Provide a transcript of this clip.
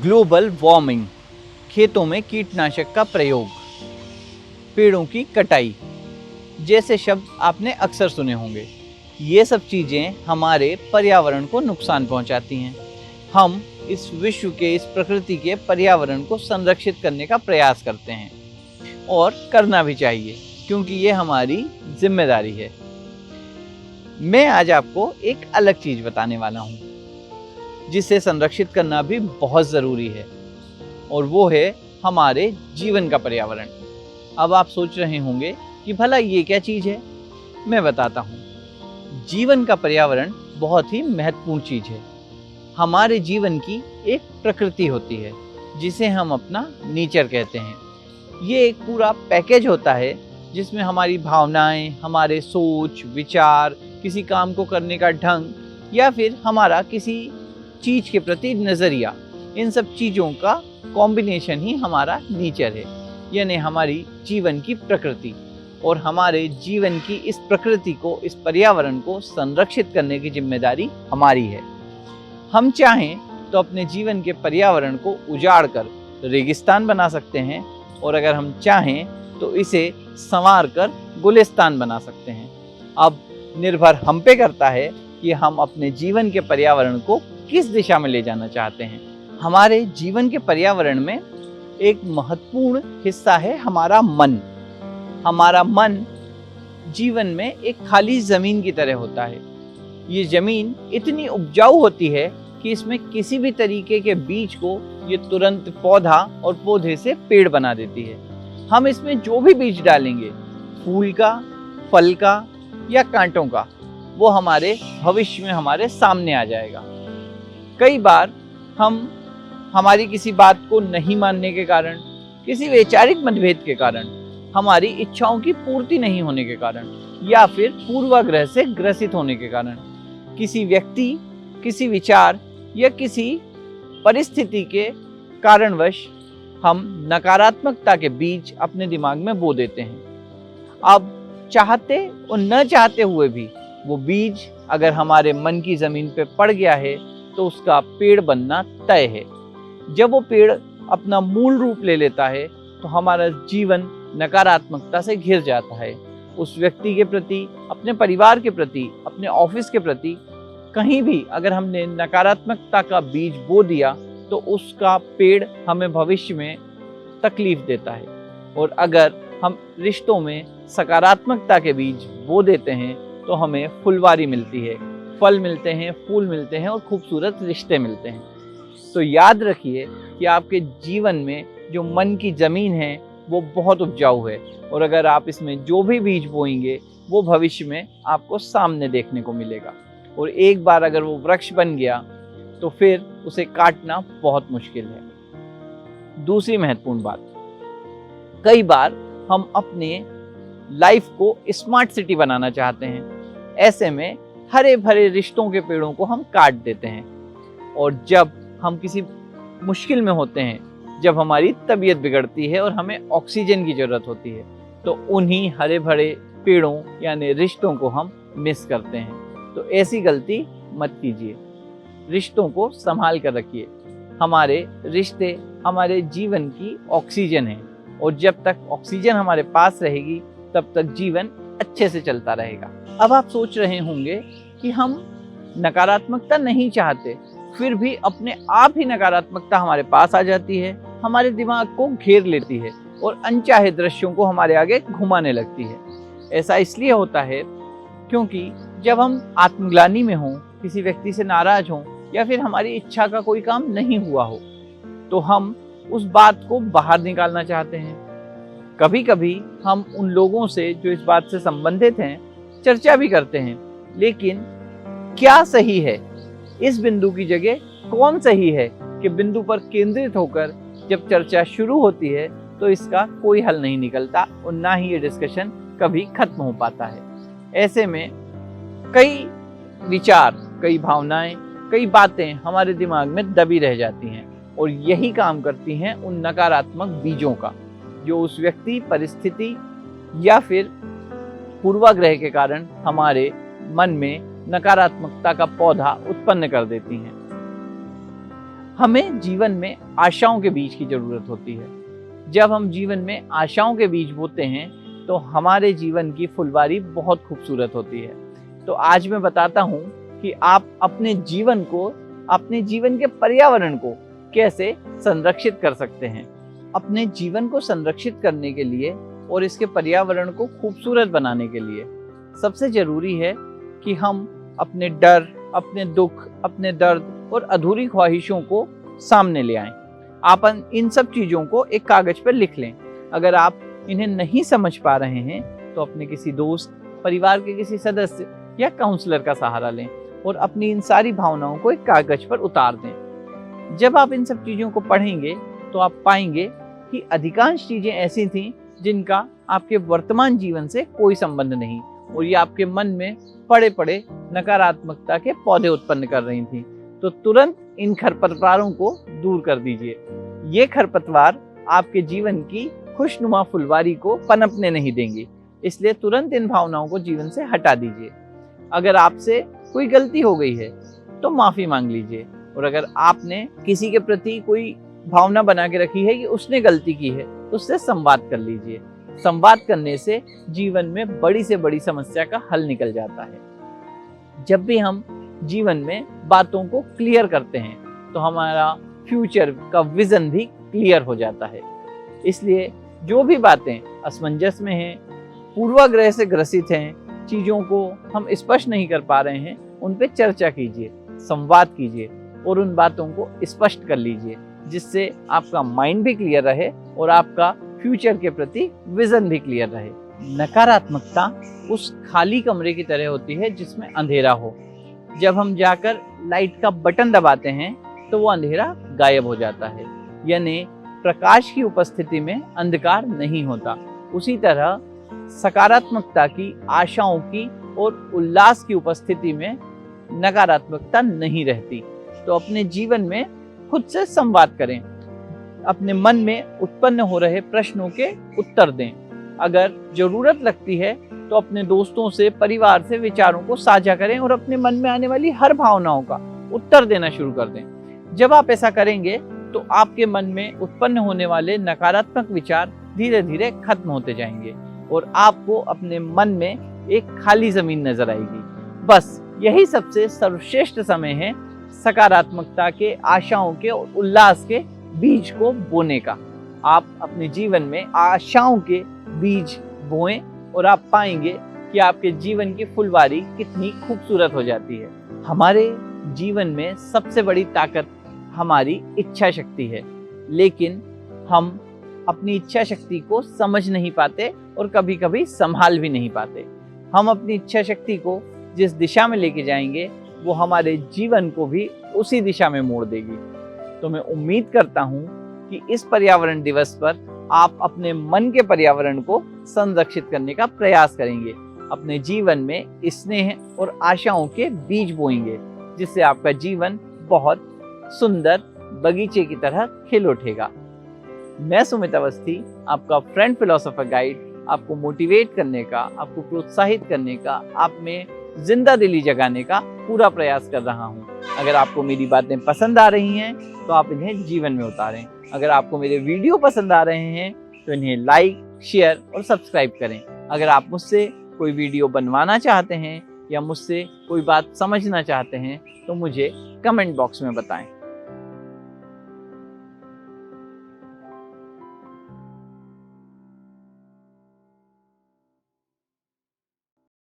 Global warming, खेतों में कीटनाशक का प्रयोग, पेड़ों की कटाई जैसे शब्द आपने अक्सर सुने होंगे। ये सब चीज़ें हमारे पर्यावरण को नुकसान पहुंचाती हैं। हम इस विश्व के, इस प्रकृति के पर्यावरण को संरक्षित करने का प्रयास करते हैं और करना भी चाहिए, क्योंकि ये हमारी जिम्मेदारी है। मैं आज आपको एक अलग चीज़ बताने वाला हूँ जिसे संरक्षित करना भी बहुत ज़रूरी है, और वो है हमारे जीवन का पर्यावरण। अब आप सोच रहे होंगे कि भला ये क्या चीज़ है। मैं बताता हूँ। जीवन का पर्यावरण बहुत ही महत्वपूर्ण चीज़ है। हमारे जीवन की एक प्रकृति होती है जिसे हम अपना नेचर कहते हैं। ये एक पूरा पैकेज होता है जिसमें हमारी भावनाएं, हमारे सोच विचार, किसी काम को करने का ढंग या फिर हमारा किसी चीज़ के प्रति नज़रिया, इन सब चीज़ों का कॉम्बिनेशन ही हमारा नेचर है, यानी हमारी जीवन की प्रकृति। और हमारे जीवन की इस प्रकृति को, इस पर्यावरण को संरक्षित करने की जिम्मेदारी हमारी है। हम चाहें तो अपने जीवन के पर्यावरण को उजाड़ कर रेगिस्तान बना सकते हैं, और अगर हम चाहें तो इसे संवार कर गुलिस्तान बना सकते हैं। अब निर्भर हम पे करता है कि हम अपने जीवन के पर्यावरण को किस दिशा में ले जाना चाहते हैं। हमारे जीवन के पर्यावरण में एक महत्वपूर्ण हिस्सा है हमारा मन। हमारा मन जीवन में एक खाली जमीन की तरह होता है। ये जमीन इतनी उपजाऊ होती है कि इसमें किसी भी तरीके के बीज को ये तुरंत पौधा और पौधे से पेड़ बना देती है। हम इसमें जो भी बीज डालेंगे, फूल का, फल का या कांटों का, वो हमारे भविष्य में हमारे सामने आ जाएगा। कई बार हम हमारी किसी बात को नहीं मानने के कारण, किसी वैचारिक मतभेद के कारण, हमारी इच्छाओं की पूर्ति नहीं होने के कारण, या फिर पूर्वाग्रह से ग्रसित होने के कारण, किसी व्यक्ति, किसी विचार या किसी परिस्थिति के कारणवश हम नकारात्मकता के बीज अपने दिमाग में बो देते हैं। अब चाहते और न चाहते हुए भी वो बीज अगर हमारे मन की जमीन पे पड़ गया है तो उसका पेड़ बनना तय है। जब वो पेड़ अपना मूल रूप ले लेता है तो हमारा जीवन नकारात्मकता से घिर जाता है। उस व्यक्ति के प्रति, अपने परिवार के प्रति, अपने ऑफिस के प्रति, कहीं भी अगर हमने नकारात्मकता का बीज बो दिया तो उसका पेड़ हमें भविष्य में तकलीफ देता है। और अगर हम रिश्तों में सकारात्मकता के बीज बो देते हैं तो हमें फुलवारी मिलती है, फल मिलते हैं, फूल मिलते हैं और खूबसूरत रिश्ते मिलते हैं। तो याद रखिए कि आपके जीवन में जो मन की ज़मीन है वो बहुत उपजाऊ है, और अगर आप इसमें जो भी बीज बोएंगे वो भविष्य में आपको सामने देखने को मिलेगा। और एक बार अगर वो वृक्ष बन गया तो फिर उसे काटना बहुत मुश्किल है। दूसरी महत्वपूर्ण बात, कई बार हम अपने लाइफ को स्मार्ट सिटी बनाना चाहते हैं। ऐसे में हरे भरे रिश्तों के पेड़ों को हम काट देते हैं, और जब हम किसी मुश्किल में होते हैं, जब हमारी तबीयत बिगड़ती है और हमें ऑक्सीजन की ज़रूरत होती है, तो उन्हीं हरे भरे पेड़ों यानी रिश्तों को हम मिस करते हैं। तो ऐसी गलती मत कीजिए। रिश्तों को संभाल कर रखिए। हमारे रिश्ते हमारे जीवन की ऑक्सीजन है, और जब तक ऑक्सीजन हमारे पास रहेगी तब तक जीवन अच्छे से चलता रहेगा। अब आप सोच रहे होंगे कि हम नकारात्मकता नहीं चाहते, फिर भी अपने आप ही नकारात्मकता हमारे पास आ जाती है, हमारे दिमाग को घेर लेती है और अनचाहे दृश्यों को हमारे आगे घुमाने लगती है। ऐसा इसलिए होता है क्योंकि जब हम आत्मग्लानि में हों, किसी व्यक्ति से नाराज हों, या फिर हमारी इच्छा का कोई काम नहीं हुआ हो, तो हम उस बात को बाहर निकालना चाहते हैं। कभी कभी हम उन लोगों से जो इस बात से संबंधित हैं चर्चा भी करते हैं, लेकिन क्या सही है, इस बिंदु की जगह कौन सही है कि बिंदु पर केंद्रित होकर जब चर्चा शुरू होती है तो इसका कोई हल नहीं निकलता, और ना ही ये डिस्कशन कभी खत्म हो पाता है। ऐसे में कई विचार, कई भावनाएं, कई बातें हमारे दिमाग में दबी रह जाती हैं, और यही काम करती हैं उन नकारात्मक बीजों का, जो उस व्यक्ति, परिस्थिति या फिर पूर्वाग्रह के कारण हमारे मन में नकारात्मकता का पौधा उत्पन्न कर देती हैं। हमें जीवन में आशाओं के बीज की जरूरत होती है। जब हम जीवन में आशाओं के बीज बोते हैं तो हमारे जीवन की फुलवारी बहुत खूबसूरत होती है। तो आज मैं बताता हूँ कि आप अपने जीवन को, अपने जीवन के पर्यावरण को कैसे संरक्षित कर सकते हैं। अपने जीवन को संरक्षित करने के लिए और इसके पर्यावरण को खूबसूरत बनाने के लिए सबसे जरूरी है कि हम अपने डर, अपने दुख, अपने दर्द और अधूरी ख्वाहिशों को सामने ले आएं। आप इन सब चीज़ों को एक कागज पर लिख लें। अगर आप इन्हें नहीं समझ पा रहे हैं तो अपने किसी दोस्त, परिवार के किसी सदस्य या काउंसलर का सहारा लें और अपनी इन सारी भावनाओं को एक कागज पर उतार दें। जब आप इन सब चीज़ों को पढ़ेंगे तो आप पाएंगे कि अधिकांश चीज़ें ऐसी थीं जिनका आपके वर्तमान जीवन से कोई संबंध नहीं, और ये आपके मन में पड़े पड़े नकारात्मकता के पौधे उत्पन्न कर रही थी। तो तुरंत इन खरपतवारों को दूर कर दीजिए। ये खरपतवार आपके जीवन की खुशनुमा फुलवारी को पनपने नहीं देंगी, इसलिए तुरंत इन भावनाओं को जीवन से हटा दीजिए। अगर आपसे कोई गलती हो गई है तो माफ़ी मांग लीजिए, और अगर आपने किसी के प्रति कोई भावना बना के रखी है कि उसने गलती की है तो उससे संवाद कर लीजिए। संवाद करने से जीवन में बड़ी से बड़ी समस्या का हल निकल जाता है। जब भी हम जीवन में बातों को क्लियर करते हैं तो हमारा फ्यूचर का विजन भी क्लियर हो जाता है। इसलिए जो भी बातें असमंजस में हैं, पूर्वाग्रह से ग्रसित हैं, चीज़ों को हम स्पष्ट नहीं कर पा रहे हैं, उन पे चर्चा कीजिए, संवाद कीजिए और उन बातों को स्पष्ट कर लीजिए, जिससे आपका माइंड भी क्लियर रहे और आपका फ्यूचर के प्रति विजन भी क्लियर रहे। नकारात्मकता उस खाली कमरे की तरह होती है जिसमें अंधेरा हो। जब हम जाकर लाइट का बटन दबाते हैं तो वो अंधेरा गायब हो जाता है, यानी प्रकाश की उपस्थिति में अंधकार नहीं होता। उसी तरह सकारात्मकता की, आशाओं की और उल्लास की उपस्थिति में नकारात्मकता नहीं रहती। तो अपने जीवन में खुद से संवाद करें, अपने मन में उत्पन्न हो रहे प्रश्नों के उत्तर दें। अगर जरूरत लगती है तो अपने दोस्तों से, परिवार से विचारों को साझा करें और अपने मन में आने वाली हर भावनाओं का उत्तर देना शुरू कर दें। जब आप ऐसा करेंगे तो आपके मन में उत्पन्न होने वाले नकारात्मक विचार धीरे धीरे खत्म होते जाएंगे और आपको अपने मन में एक खाली जमीन नजर आएगी। बस यही सबसे सर्वश्रेष्ठ समय है सकारात्मकता के, आशाओं के और उल्लास के बीज को बोने का। आप अपने जीवन में आशाओं के बीज बोएं और आप पाएंगे कि आपके जीवन की फुलवारी कितनी खूबसूरत हो जाती है। हमारे जीवन में सबसे बड़ी ताकत हमारी इच्छा शक्ति है, लेकिन हम अपनी इच्छा शक्ति को समझ नहीं पाते और कभी कभी संभाल भी नहीं पाते। हम अपनी इच्छा शक्ति को जिस दिशा में लेके जाएंगे वो हमारे जीवन को भी उसी दिशा में मोड़ देगी। तो मैं उम्मीद करता हूँ कि इस पर्यावरण दिवस पर आप अपने मन के पर्यावरण को संरक्षित करने का प्रयास करेंगे, अपने जीवन में स्नेह और आशाओं के बीज बोएंगे, जिससे आपका जीवन बहुत सुंदर बगीचे की तरह खिल उठेगा। मैं सुमित अवस्थी, आपका फ्रेंड फिलोसोफर गाइड, आपको मोटिवेट करने का, आपको प्रोत्साहित करने का, आप में जिंदा दिली जगाने का पूरा प्रयास कर रहा हूँ। अगर आपको मेरी बातें पसंद आ रही हैं तो आप इन्हें जीवन में उतारें। अगर आपको मेरे वीडियो पसंद आ रहे हैं तो इन्हें लाइक, शेयर और सब्सक्राइब करें। अगर आप मुझसे कोई वीडियो बनवाना चाहते हैं या मुझसे कोई बात समझना चाहते हैं तो मुझे कमेंट बॉक्स में बताएं।